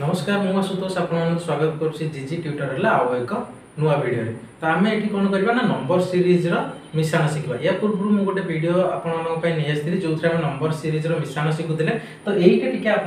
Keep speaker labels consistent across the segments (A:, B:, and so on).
A: नमस्कार मु आशुतोष आपन स्वागत करुच्ची जीजी ट्यूटोरियल आउ एक नुआ वीडियो तो आम ये कौन करवा ना नंबर सीरीज मिश्रण शिखा या पूर्व मुझे गोटे वीडियो आपंप नहीं आसती जो आम नंबर सीरीज मिश्रण शिखुले तो यहीटा टी आप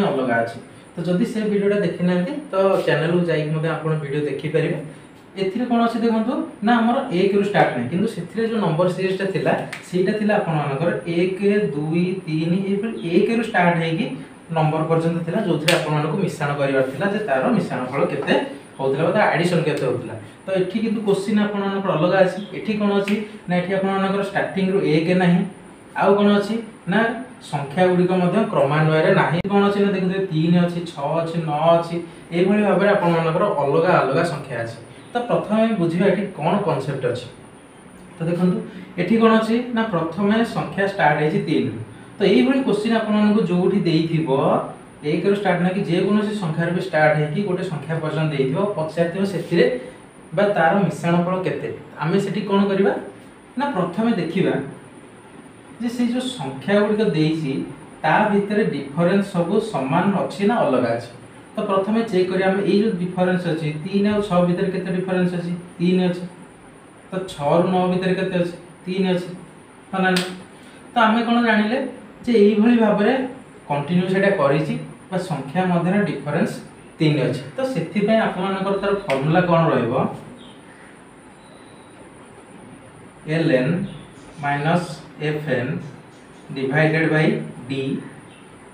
A: अलग अच्छी तो जदि से वीडियोटा देखी ना तो चैनल को जाइए वीडियो देखिपारे एथिरे कौन अच्छे देखो ना आमर एक रु स्टार्ट नहीं किंतु से जो नंबर सीरीजटा थिला आपर एक दुई तीन एक रु स्टार्ट होगी नंबर पर्यंत थिला जो आपको मिश्रण कर तार मिश्रण फल केते होता एडिशन केते होता तो ये किंतु क्वेश्चन आप अलग अच्छी एठी कौन अच्छी ना ये आपर स्टार्टिंग रु एक ना आउ कौन अच्छी ना संख्या गुड़िक क्रमान्वय ना कौन अच्छी ना देखते 3 अच्छी 6 अच्छी 9 अच्छी ये भाव में आपर अलग अलग संख्या अच्छी तो प्रथम बुझा ये कौन कनसेप्ट अच्छी तो देखो ये कौन अच्छी ना प्रथम संख्या स्टार्ट है 3 तो यही क्वेश्चन आपको जो एक रु स्टार्ट ना कि जेकोसी संख्यार भी स्टार्ट है गोटे संख्या पर्यटन पचार से तार मिश्रण फल केते आमे सेठी कौन करवा ना प्रथम देखिबा जे से जो संख्या गुड़िक देइछि ता भितर डिफरेंस सब समान अच्छी ना अलग अच्छी तो प्रथम चेक करिया हम ए जो डिफरेंस अच्छी 3 और 6 भितर केते डिफरेंस अच्छी 3 अच्छी तो 6 रु 9 भितर केते अच्छी 3 अच्छी हना तो आमे कोन जानिले जे एई भली भाव में कंटिन्यू सेटा करिछि बा संख्या मध्य डिफरेंस 3 अच्छी तो सेथि पे आपनकर तार फार्मूला कोन रहइबो ln minus fn divided by d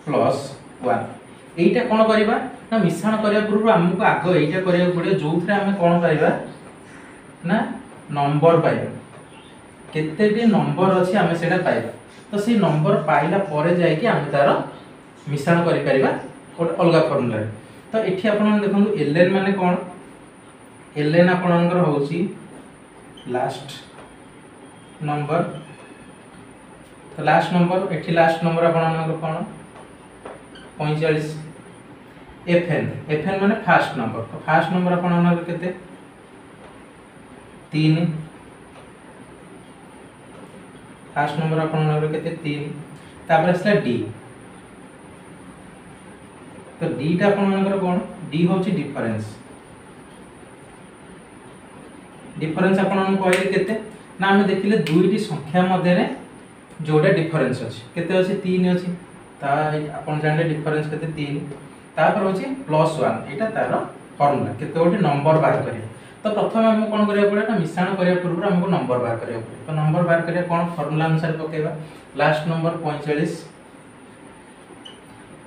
A: plus 1 एटा कोन करबा ना मिश्रण करिया पूर्व हमको आग एटा करिया पड़े जो थे आमे कोन पाइबा ना नंबर पाइबा केतेटी नंबर अच्छी आमे सेटा पाइबा तो सी नंबर पाइला परे जाय कि आमे तार मिश्रण करि परिबा अलग फार्मूला तो एठी आपन देखंतु ln माने कोन ln आपनकर होची लास्ट नंबर तो लास्ट नंबर एठी लास्ट नंबर आपनकर कोन 45 fn fn माने फास्ट नंबर तो फास्ट नंबर आपनकर केते 3 फास्ट नंबर आपनकर केते 3 तापर असला d तो d टा आपनकर कोन d होची डिफरेंस डिफरेंस आपन कहले केते ना हम देखिले दुईटी संख्या मध्य रे जोडा डिफरेंस अछि केते अछि 3 अछि ता आपन जानले डिफरेंस केते 3 तापर होछि +1 एटा तार फार्मूला केते गोटे नंबर बाहर करिया तो प्रथम हम कोन करिया पड़े ना मिश्रण करिया पूर्व हमको नंबर बाहर करिया पड़े तो नंबर बाहर करिया कोन फार्मूला अनुसार पकेबा last number 45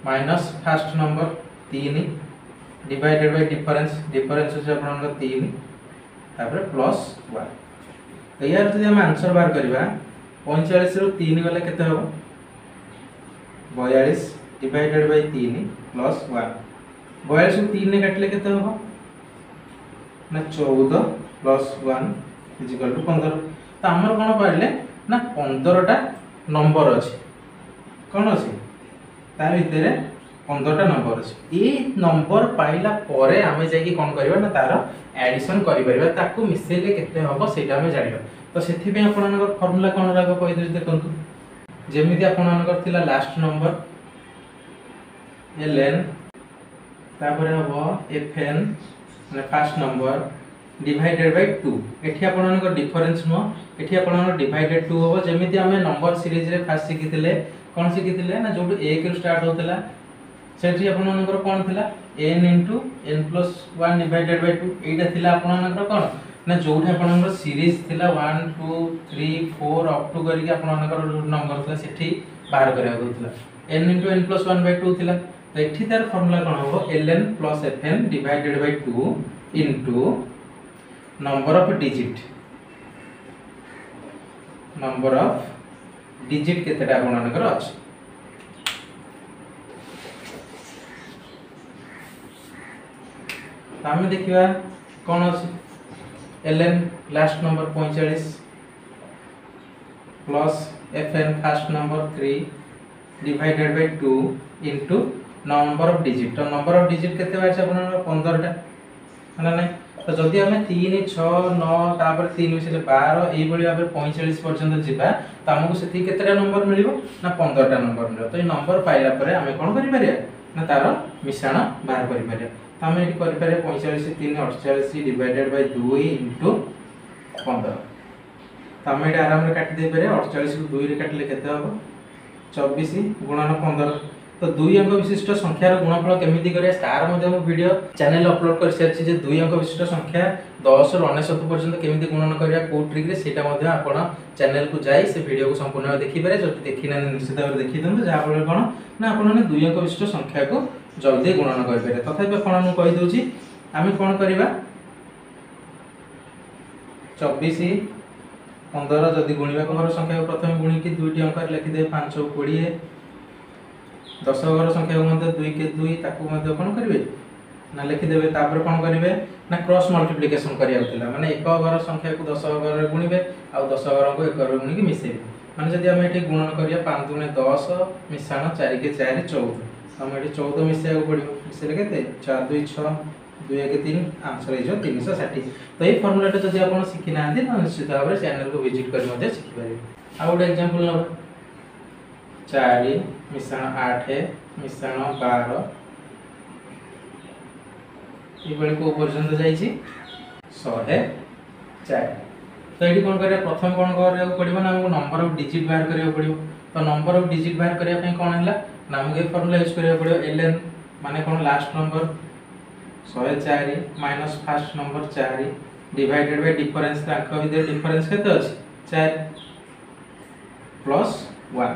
A: minus first number 3 divided by difference difference होछि आपन 3 तापर +1 तो यार जदि हम आंसर बाहर करबा 45 रु 3 गले केते हो 42 डिवाइडेड बाय 3 +1 42 रु 3 ने काटले केते हो ना 14 +1 इक्वल टू 15 तो हमर कोन पाइले ना 15 टा नंबर अछि कोन अछि तार भितरे 15 टा नंबर अछि ए नंबर पाइला परे आमे जाई कि कोन करबा ना तार एडिशन करि परबा ताकू मिसेले केते होबो सेटा हमें जानिबा तो सेथि पे आपनकर फार्मूला कोन रागो कहि दे देखंतु जेमिति आपनकर थिला लास्ट नंबर ln तापर हबो fn माने फर्स्ट नंबर डिवाइडेड बाय 2 एठी आपनकर डिफरेंस नो एठी आपनकर डिवाइडेड 2 होबो जेमिति हमें नंबर सीरीज रे फास्ट सिखिथिले कोन सिखिथिले ना जोटु 1 रु स्टार्ट होतला सेठी आपनकर कोन थिला n * n + 1 डिवाइडेड बाय 2 एटा थिला आपनकर कोन ना जोठी आपनकर सीरीज थिला 1 2 3 4 अप टू करी आपनकर नंबर थिला सेठी बाहर करिया होतला n * n + 1 बाय 2 थिला तो एठी तार फार्मूला कोन होबो ln + fn divided by 2 into number of digit केतेटा आपनकर अछि आमे देखिबा कोन अछि ln last number 45 plus fn first number 3 divided by 2 into number of digit तो नंबर ऑफ डिजिट केते बार छै आपन 15 टा हना नै तो जदि हमें 3 6 9 तापर 3 मिसले 12 एई बळी भाबे 45 पर्यंत जिबा तो हमकु सेति केतेटा नंबर मिलिबो ना 15 टा नंबर मिलिबो तो ए नंबर पाइला परे हमें कोन करि परिया ना तार मिश्रण बाहर कर पारे। तो आम ये कर 45 3 48 डिवाइडेड बाय 2 इंटू 15। तो आम ये आराम से काटी दे पारे। 48 को 2 रे काटिले केते हम 24 गुणन 15। तो 2 अंक विशिष्ट संख्यार गुणफल केमिति करिया स्टार मध्ये हम वीडियो चैनल अपलोड कर सारछि जे 2 अंक विशिष्ट संख्या 10 रु 99 पर्यंत केमिति गुणन करिया को ट्रिक रे सेटा मध्ये आपण चैनल को जाई से वीडियो को संपूर्ण देखि पारे। जति देखिना निश्चित भाव देखि दंतु जा फल कोन ना आपण ने 2 अंक विशिष्ट संख्या को जल्दी गुणन कर पारे। तथापि आपण कहि दोछि आमे कोन करिबा 24 15 जदि गुणिबा घर संख्या को प्रथम गुणी की 2 अंक लिखि दे 5 20 10 घर संख्या को मध्य 2 के 2 ताकू मध्य कोन करिवे ना लिखि देबे। तापर कोन करिवे ना क्रॉस मल्टीप्लिकेशन करिया होतिला माने एक घर संख्या को 10 घर रे गुणिबे आ 10 घर को एक घर गुणी के मिसेबे। माने जदि हम एठी गुणन करिया 5 दुने 10 मिसाण 4 के 4 14 हम एठी 14 मिसेया को पड़िबो। मिसेले केते 4 2 6 2 1 3 आंसर इजो 360। तो ये फार्मूला टे जदि आपण सिखि नांदी ना निश्चित भाव रे चैनल को विजिट करि मध्ये सिखि पारे। आ गोटे एग्जांपल न 4 मिसाण 8 मिसाण 12 ये बड़ी को पर्यंत जाईची 104। तो ये कोन करिया प्रथम कोन करिया पड़िबो ना हमको नंबर ऑफ डिजिट बाहर करिया पड़िबो। तो नंबर ऑफ डिजिट बाहर करिया पई कोन हैला ना हमके फार्मूला यूज करिया पड़िबो ln माने कोन last number 104 minus first number 4 divided by difference का अंक विदे डिफरेंस केते अछि 4 प्लस 1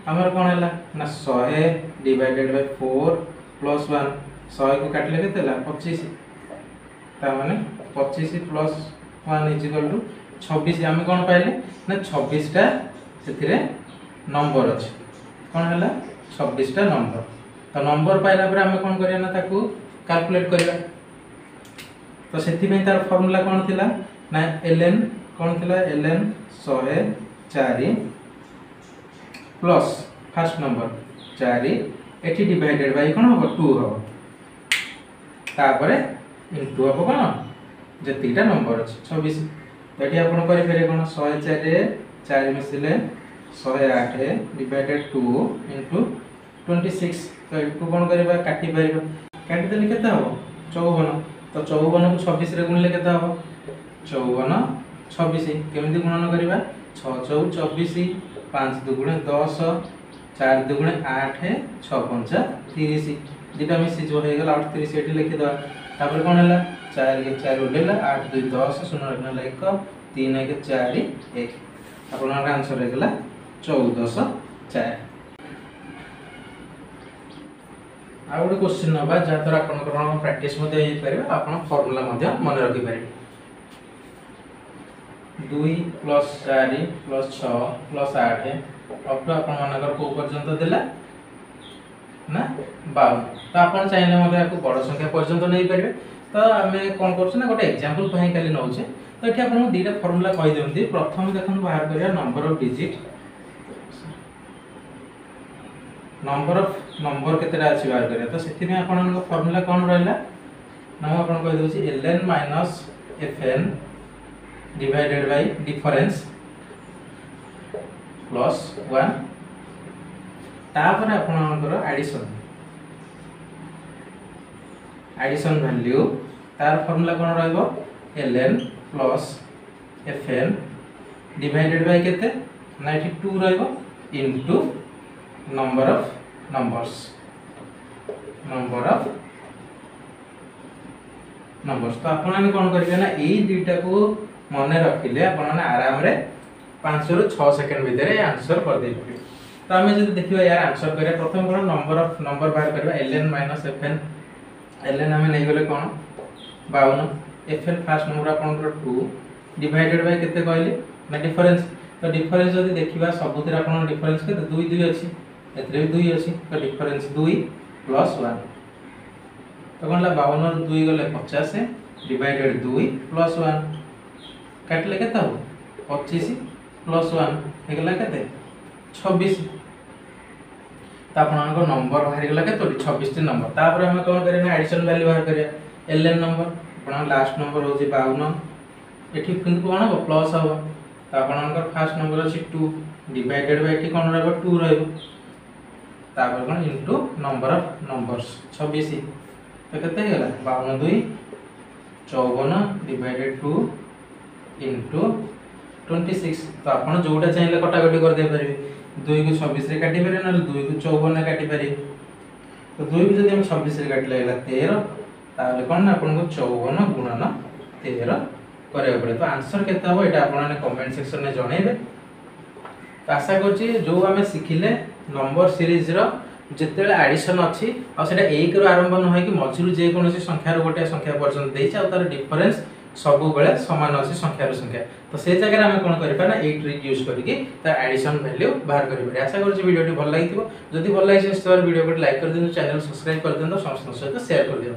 A: हमर कोन हैला ना 100 डिवाइडेड बाय 4 प्लस 1 100 को काटले केते ला 25 ता माने 25 प्लस 1 इज इक्वल टू 26। हम कोन पाइले ना 26 टा सेतिरे नंबर अछि कोन हैला 26 टा नंबर। तो नंबर पाइला पर हम कोन करिया ना ताकू कैलकुलेट करिया। तो सेति में तार फार्मूला कोन थिला ना ln कोन थिला ln 104 प्लस फर्स्ट नंबर 4 एठी डिवाइडेड बाय कोन हो 2 हो तापरे इनटू हो कोन जतिटा नंबर अछि 26। एठी आपण करि फेरे कोन 104 रे 4 मिसिले 108 डिवाइडेड 2 इनटू 26। तो इटू कोन करबा काटी पारिबा काटी देले केते हो 54। तो 54 को 26 रे गुणले केते हो 54 26 केमिति गुणन करबा 6 4 24 5 दुगुणे 10 4 दुगुणे 8 6 5 30 दिटा मिसी जो हे गेला 38 एठी लिखि दवा। तापर कोन हैला 4 के 4 उडेला 8 2 10 0 रखना 1 3 1 4 1 आपन आंसर हे गेला 1404। आ गोटे क्वेश्चन नबा जा द्वारा आपन प्रैक्टिस मध्ये हे परिबा आपन फार्मूला मध्ये मन रखि पारिबे 2 प्लस 4 प्लस 6 प्लस 8 अब तो आपन मानकर को पर्यंत देला ना 52। तो आपन चाहिले मध्ये आपको बड़ संख्या पर्यंत नै परिबे। तो हमें कोन करछ ना गोटे एग्जांपल पहि खाली नउछे। तो एठी आपन दीटा फार्मूला कहि देउंती। प्रथम देखन बाहर करिया नंबर ऑफ डिजिट नंबर केतेटा अछि बाहर करिया। तो सेति में आपन फार्मूला कोन रहला ना आपन कहि दोछि ln minus fn divided by difference plus 1 तापर आपनकर एडिशन वैल्यू तार फार्मूला कोन रहइबो ln plus fn divided by केते 92 रहइबो इनटू नंबर ऑफ नंबर्स तो आपन कोन करिवे ना एई दुईटा को मने रखिले आपन आराम रे 5 रु 6 सेकंड भीतर आंसर कर दे परिबे। तो हमें जब देखिबा यार आंसर करिया प्रथम कोन नंबर बाहर करबा ln माइनस fn ln हमें नै गेले कोन 52 fn फर्स्ट नंबर आपन 2 डिवाइडेड बाय केते कहले ना डिफरेंस। तो डिफरेंस जदी देखिबा सबुतिर आपन डिफरेंस केते 2 2 अछि एतरे 2 अछि। तो डिफरेंस 2 प्लस 1 तो कोन ला 52 रो 2 गले 50 डिवाइडेड 2 प्लस 1 काटले केते हो 25 प्लस 1 हे गेला केते 26। तो आपन नंबर बाहर गेला केते 26 टी नंबर। तापर हम कोन करे ना एडिशन वैल्यू बाहर करिया ln नंबर आपन लास्ट नंबर होची 52 एठी किंतु कोन हो प्लस हो। तो आपन फर्स्ट नंबर अछि 2 डिवाइडेड बाय एठी कोन रहबो 2 रहबो तापर कौन इंटू नंबर ऑफ नंबर्स 26 तो केते हेला 52 2 54 डिवाइडेड 2 इंटू 26 तो आपण जोटा चाहिए कटाकटी कर दे परिबे 2 को 26 रे काटी पारे ना 2 को 54 रे काटी पारे तो 2 को जदि हम 26 रे काटले हेला 13 ताले कोन ना आपण को 54 गुणन 13 करे पड़े तो आंसर केते हो एटा आपण ने कमेंट सेक्शन में जणैबे तो आशा करछि जो आमे सिखिले नंबर सीरीज रो जेतेले एडिशन अछि आ सेटा 1 रो आरंभ न होय कि मझिरु जे कोनोसी संख्या रो गोटे संख्या पर्यंत देछि आ तार डिफरेंस सब बेले समान अछि संख्या रो संख्या तो से जगह आमे कोन करि पाना ए ट्रिक यूज करके ता एडिशन वैल्यू बाहर करि पारे आशा करछि वीडियो टी भल लागिथिबो जदि भल लागि से वीडियो को लाइक कर दिनु चैनल सब्सक्राइब कर दिनु समस्त सहित शेयर कर दिनु।